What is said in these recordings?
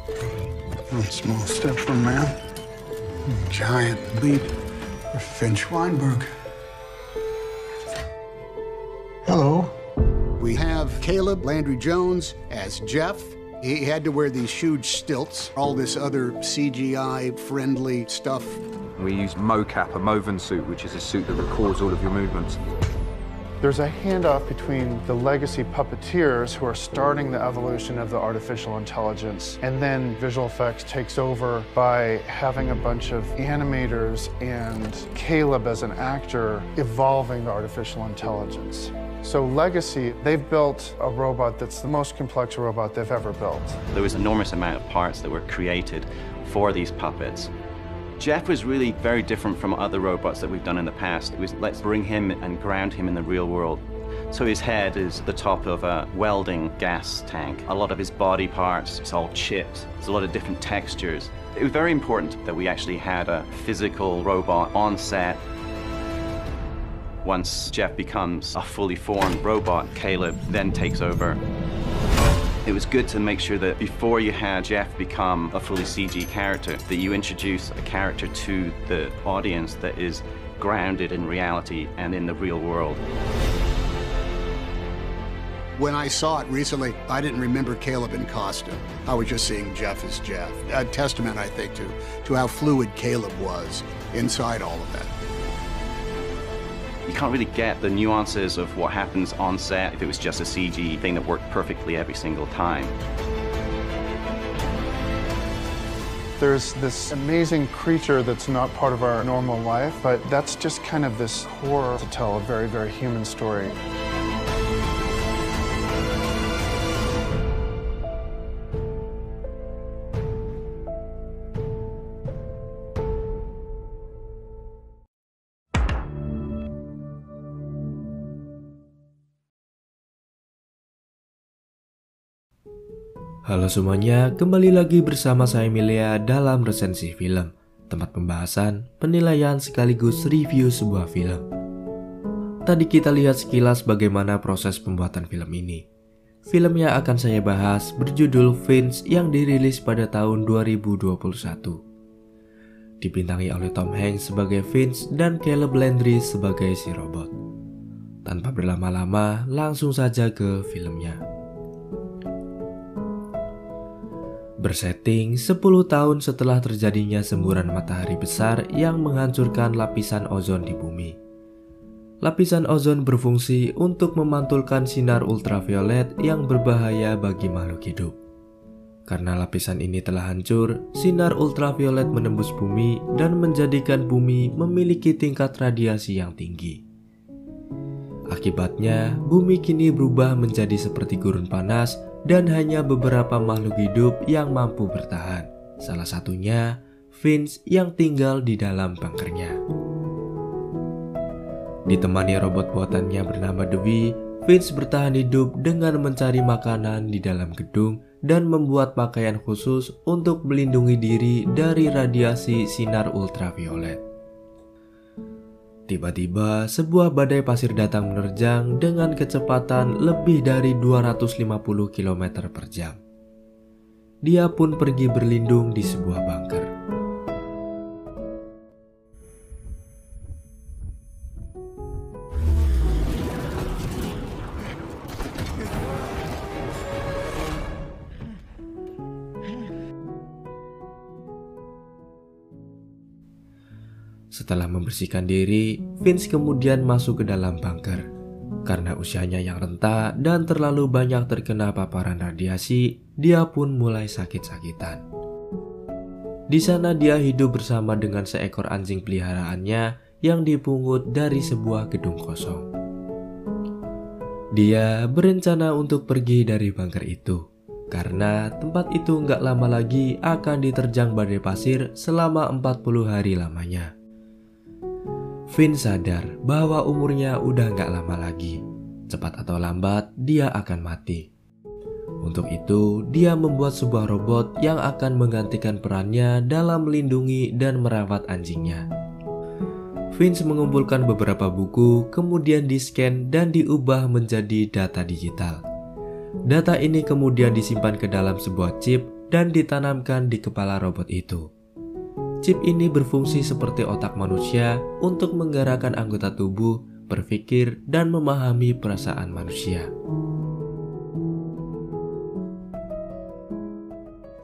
One small step for man, a giant leap for Finch Weinberg. Hello. We have Caleb Landry Jones as Jeff. He had to wear these huge stilts, all this other CGI-friendly stuff. We use mocap, a Moven suit, which is a suit that records all of your movements. There's a handoff between the legacy puppeteers who are starting the evolution of the artificial intelligence, and then visual effects takes over by having a bunch of animators and Caleb as an actor evolving the artificial intelligence. So Legacy, they've built a robot that's the most complex robot they've ever built. There was an enormous amount of parts that were created for these puppets. Jeff was really very different from other robots that we've done in the past. It was, let's bring him and ground him in the real world. So his head is the top of a welding gas tank. A lot of his body parts, it's all chipped. There's a lot of different textures. It was very important that we actually had a physical robot on set. Once Jeff becomes a fully formed robot, Caleb then takes over. It was good to make sure that before you had Jeff become a fully CG character, that you introduce a character to the audience that is grounded in reality and in the real world. When I saw it recently, I didn't remember Caleb in costume. I was just seeing Jeff as Jeff. A testament, I think, to how fluid Caleb was inside all of that. You can't really get the nuances of what happens on set if it was just a CG thing that worked perfectly every single time. There's this amazing creature that's not part of our normal life, but that's just kind of this horror to tell a very, very human story. Halo semuanya, kembali lagi bersama saya Milia dalam resensi film, tempat pembahasan, penilaian sekaligus review sebuah film. Tadi kita lihat sekilas bagaimana proses pembuatan film ini. Film yang akan saya bahas berjudul Finch yang dirilis pada tahun 2021. Dibintangi oleh Tom Hanks sebagai Finch dan Caleb Landry sebagai si robot. Tanpa berlama-lama, langsung saja ke filmnya. Bersetting 10 tahun setelah terjadinya semburan matahari besar yang menghancurkan lapisan ozon di bumi. Lapisan ozon berfungsi untuk memantulkan sinar ultraviolet yang berbahaya bagi makhluk hidup. Karena lapisan ini telah hancur, sinar ultraviolet menembus bumi dan menjadikan bumi memiliki tingkat radiasi yang tinggi. Akibatnya, bumi kini berubah menjadi seperti gurun panas dan hanya beberapa makhluk hidup yang mampu bertahan. Salah satunya, Finch yang tinggal di dalam bunkernya. Ditemani robot buatannya bernama Dewey, Finch bertahan hidup dengan mencari makanan di dalam gedung dan membuat pakaian khusus untuk melindungi diri dari radiasi sinar ultraviolet. Tiba-tiba, sebuah badai pasir datang menerjang dengan kecepatan lebih dari 250 km per jam. Dia pun pergi berlindung di sebuah bunker. Setelah membersihkan diri, Finch kemudian masuk ke dalam bunker. Karena usianya yang renta dan terlalu banyak terkena paparan radiasi, dia pun mulai sakit-sakitan. Di sana dia hidup bersama dengan seekor anjing peliharaannya yang dipungut dari sebuah gedung kosong. Dia berencana untuk pergi dari bunker itu, karena tempat itu nggak lama lagi akan diterjang badai pasir selama 40 hari lamanya. Finch sadar bahwa umurnya udah gak lama lagi. Cepat atau lambat, dia akan mati. Untuk itu, dia membuat sebuah robot yang akan menggantikan perannya dalam melindungi dan merawat anjingnya. Finch mengumpulkan beberapa buku, kemudian di-scan dan diubah menjadi data digital. Data ini kemudian disimpan ke dalam sebuah chip dan ditanamkan di kepala robot itu. Chip ini berfungsi seperti otak manusia untuk menggerakkan anggota tubuh, berpikir, dan memahami perasaan manusia.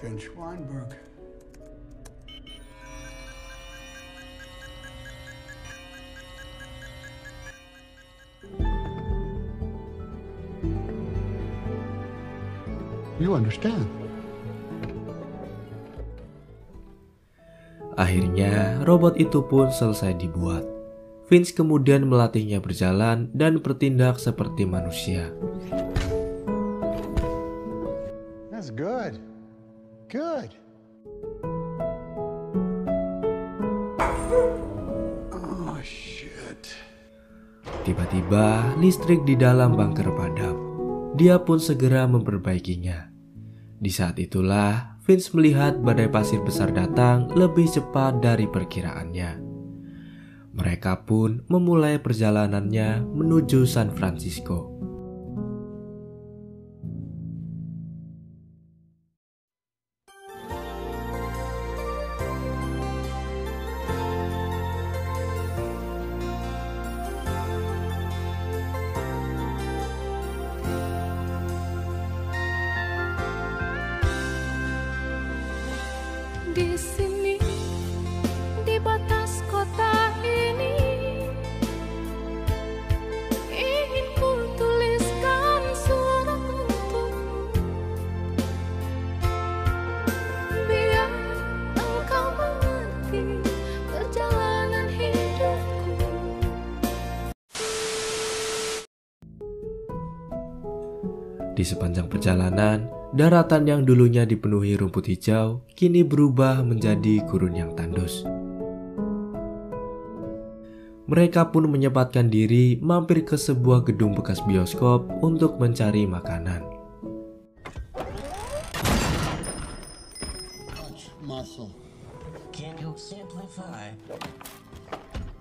Finch Weinberg. You understand? Akhirnya, robot itu pun selesai dibuat. Finch kemudian melatihnya berjalan dan bertindak seperti manusia. That's good. Good. Oh, shit. Tiba-tiba, listrik di dalam bunker padam. Dia pun segera memperbaikinya. Di saat itulah, Finch melihat badai pasir besar datang lebih cepat dari perkiraannya. Mereka pun memulai perjalanannya menuju San Francisco. Di sini, di batas kota ini, ingin ku tuliskan surat untukmu, biar engkau mengerti perjalanan hidupku. Di sepanjang perjalanan, daratan yang dulunya dipenuhi rumput hijau kini berubah menjadi gurun yang tandus. Mereka pun menyempatkan diri mampir ke sebuah gedung bekas bioskop untuk mencari makanan.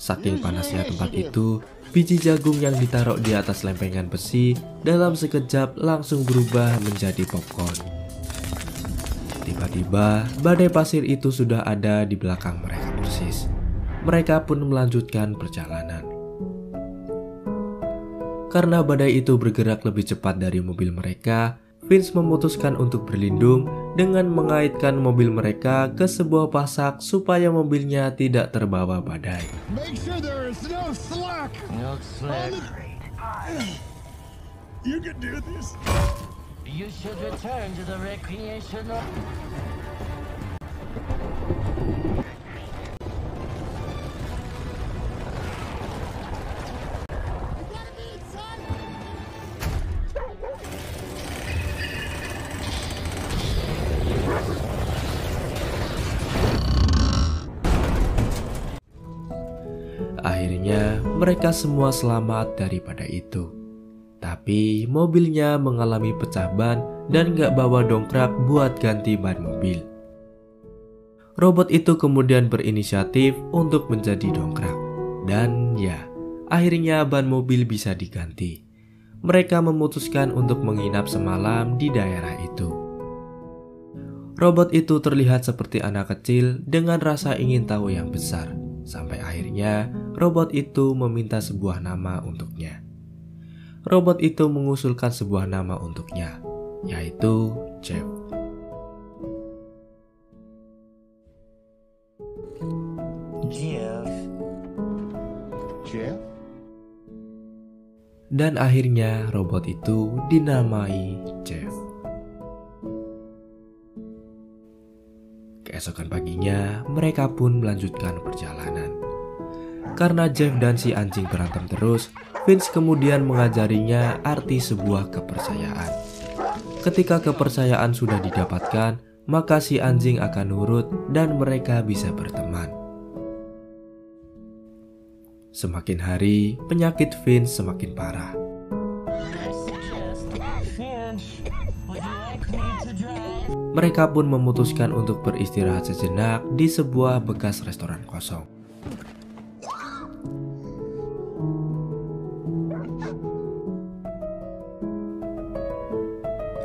Saking panasnya tempat itu, biji jagung yang ditaruh di atas lempengan besi dalam sekejap langsung berubah menjadi popcorn. Tiba-tiba, badai pasir itu sudah ada di belakang mereka persis. Mereka pun melanjutkan perjalanan. Karena badai itu bergerak lebih cepat dari mobil mereka, Finch memutuskan untuk berlindung dengan mengaitkan mobil mereka ke sebuah pasak supaya mobilnya tidak terbawa badai. Make sure there is no slack. No slack. You can do this. You should return to the recreational. Akhirnya, mereka semua selamat daripada itu. Tapi mobilnya mengalami pecah ban dan gak bawa dongkrak buat ganti ban mobil. Robot itu kemudian berinisiatif untuk menjadi dongkrak. Dan ya, akhirnya ban mobil bisa diganti. Mereka memutuskan untuk menginap semalam di daerah itu. Robot itu terlihat seperti anak kecil dengan rasa ingin tahu yang besar. Sampai akhirnya robot itu meminta sebuah nama untuknya. Robot itu mengusulkan sebuah nama untuknya, yaitu Jeff. Jeff? Dan akhirnya robot itu dinamai Jeff. Keesokan paginya, mereka pun melanjutkan perjalanan. Karena Jeff dan si anjing berantem terus, Finch kemudian mengajarinya arti sebuah kepercayaan. Ketika kepercayaan sudah didapatkan, maka si anjing akan nurut dan mereka bisa berteman. Semakin hari, penyakit Finch semakin parah. Mereka pun memutuskan untuk beristirahat sejenak di sebuah bekas restoran kosong.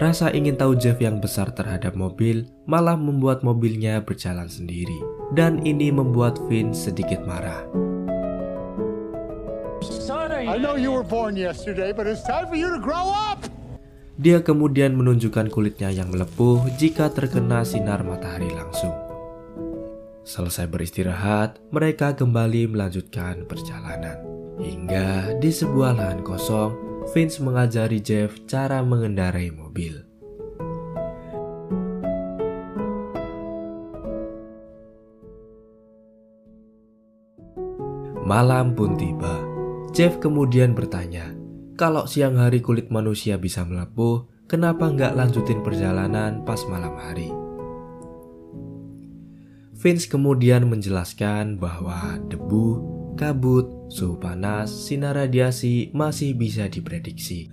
Rasa ingin tahu Jeff yang besar terhadap mobil malah membuat mobilnya berjalan sendiri. Dan ini membuat Vince sedikit marah. I know you were born yesterday, but it's time for you to grow up. Dia kemudian menunjukkan kulitnya yang melepuh jika terkena sinar matahari langsung. Selesai beristirahat, mereka kembali melanjutkan perjalanan. Hingga di sebuah lahan kosong, Vince mengajari Jeff cara mengendarai mobil. Malam pun tiba. Jeff kemudian bertanya, kalau siang hari kulit manusia bisa melepuh, kenapa nggak lanjutin perjalanan pas malam hari? Vince kemudian menjelaskan bahwa debu, kabut, suhu panas, sinar radiasi masih bisa diprediksi.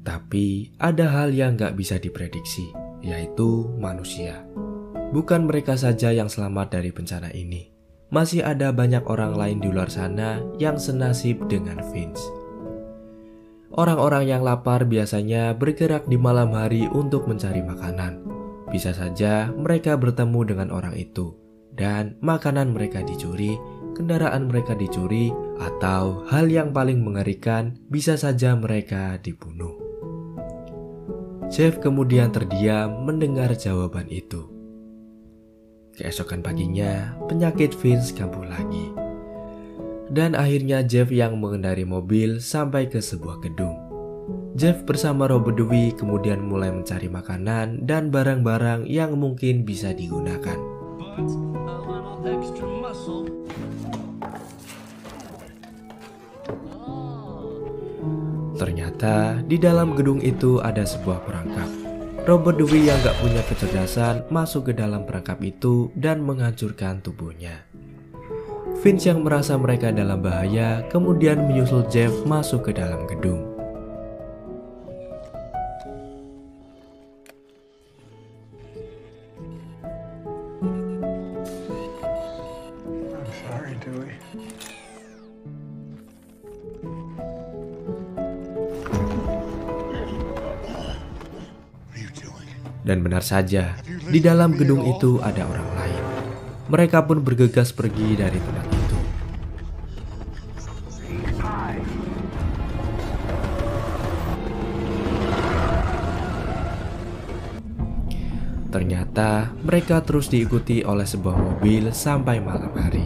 Tapi ada hal yang nggak bisa diprediksi, yaitu manusia. Bukan mereka saja yang selamat dari bencana ini. Masih ada banyak orang lain di luar sana yang senasib dengan Vince. Orang-orang yang lapar biasanya bergerak di malam hari untuk mencari makanan. Bisa saja mereka bertemu dengan orang itu, dan makanan mereka dicuri, kendaraan mereka dicuri, atau hal yang paling mengerikan, bisa saja mereka dibunuh. Jeff kemudian terdiam mendengar jawaban itu. Keesokan paginya, penyakit Vince kambuh lagi. Dan akhirnya Jeff yang mengendari mobil sampai ke sebuah gedung. Jeff bersama Robert Dewey kemudian mulai mencari makanan dan barang-barang yang mungkin bisa digunakan. Ternyata di dalam gedung itu ada sebuah perangkap. Robert Dewey yang gak punya kecerdasan masuk ke dalam perangkap itu dan menghancurkan tubuhnya. Vince yang merasa mereka dalam bahaya kemudian menyusul Jeff masuk ke dalam gedung. I'm sorry, Dewey. Dan benar saja, di dalam gedung itu ada orang lain. Mereka pun bergegas pergi dari tempat itu. Ternyata mereka terus diikuti oleh sebuah mobil sampai malam hari.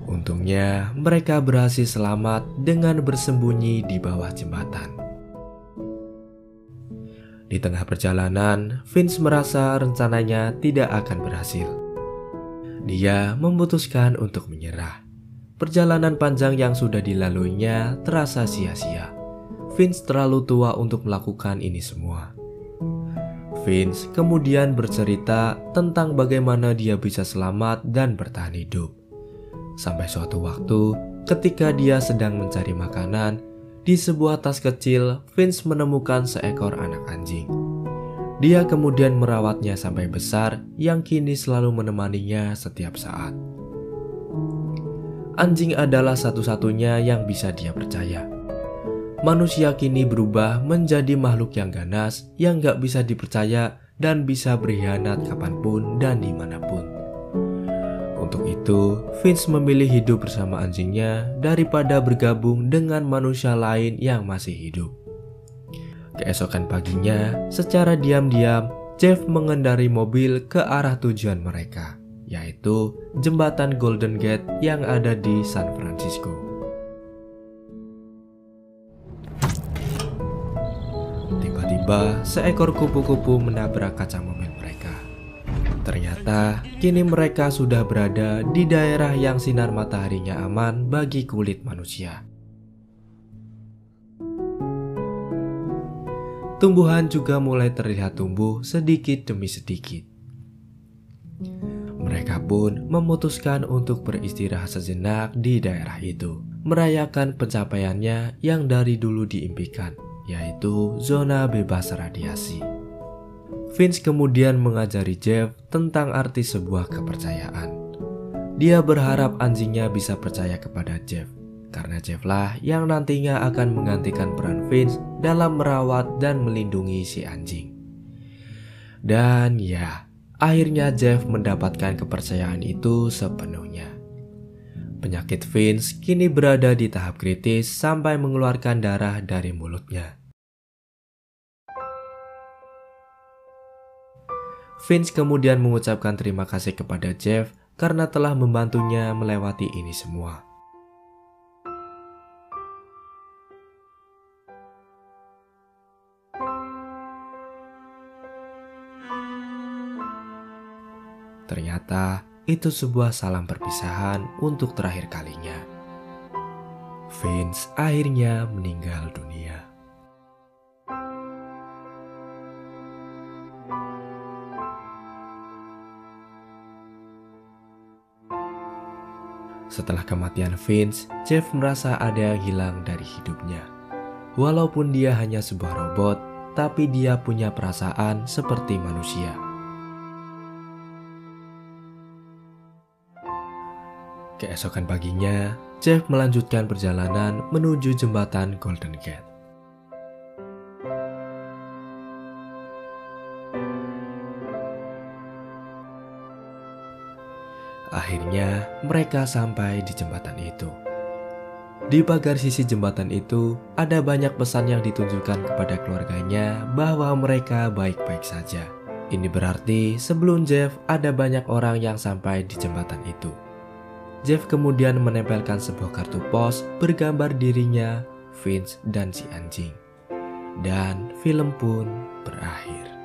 Untungnya, mereka berhasil selamat dengan bersembunyi di bawah jembatan. Di tengah perjalanan, Vince merasa rencananya tidak akan berhasil. Dia memutuskan untuk menyerah. Perjalanan panjang yang sudah dilaluinya terasa sia-sia. Vince terlalu tua untuk melakukan ini semua. Vince kemudian bercerita tentang bagaimana dia bisa selamat dan bertahan hidup. Sampai suatu waktu, ketika dia sedang mencari makanan, di sebuah tas kecil, Vince menemukan seekor anak anjing. Dia kemudian merawatnya sampai besar, yang kini selalu menemaninya setiap saat. Anjing adalah satu-satunya yang bisa dia percaya. Manusia kini berubah menjadi makhluk yang ganas, yang gak bisa dipercaya, dan bisa berkhianat kapanpun dan dimanapun. Untuk itu, Vince memilih hidup bersama anjingnya daripada bergabung dengan manusia lain yang masih hidup. Keesokan paginya, secara diam-diam, Jeff mengendarai mobil ke arah tujuan mereka, yaitu jembatan Golden Gate yang ada di San Francisco. Tiba-tiba, seekor kupu-kupu menabrak kaca mobil mereka. Ternyata, kini mereka sudah berada di daerah yang sinar mataharinya aman bagi kulit manusia. Tumbuhan juga mulai terlihat tumbuh sedikit demi sedikit. Mereka pun memutuskan untuk beristirahat sejenak di daerah itu, merayakan pencapaiannya yang dari dulu diimpikan, yaitu zona bebas radiasi. Vince kemudian mengajari Jeff tentang arti sebuah kepercayaan. Dia berharap anjingnya bisa percaya kepada Jeff, karena Jeff lah yang nantinya akan menggantikan peran Vince dalam merawat dan melindungi si anjing. Dan ya, akhirnya Jeff mendapatkan kepercayaan itu sepenuhnya. Penyakit Vince kini berada di tahap kritis sampai mengeluarkan darah dari mulutnya. Vince kemudian mengucapkan terima kasih kepada Jeff karena telah membantunya melewati ini semua. Ternyata itu sebuah salam perpisahan untuk terakhir kalinya. Vince akhirnya meninggal dunia. Setelah kematian Vince, Jeff merasa ada yang hilang dari hidupnya. Walaupun dia hanya sebuah robot, tapi dia punya perasaan seperti manusia. Keesokan paginya, Jeff melanjutkan perjalanan menuju jembatan Golden Gate. Akhirnya, mereka sampai di jembatan itu. Di pagar sisi jembatan itu, ada banyak pesan yang ditunjukkan kepada keluarganya bahwa mereka baik-baik saja. Ini berarti sebelum Jeff, ada banyak orang yang sampai di jembatan itu. Jeff kemudian menempelkan sebuah kartu pos bergambar dirinya, Vince, dan si anjing. Dan film pun berakhir.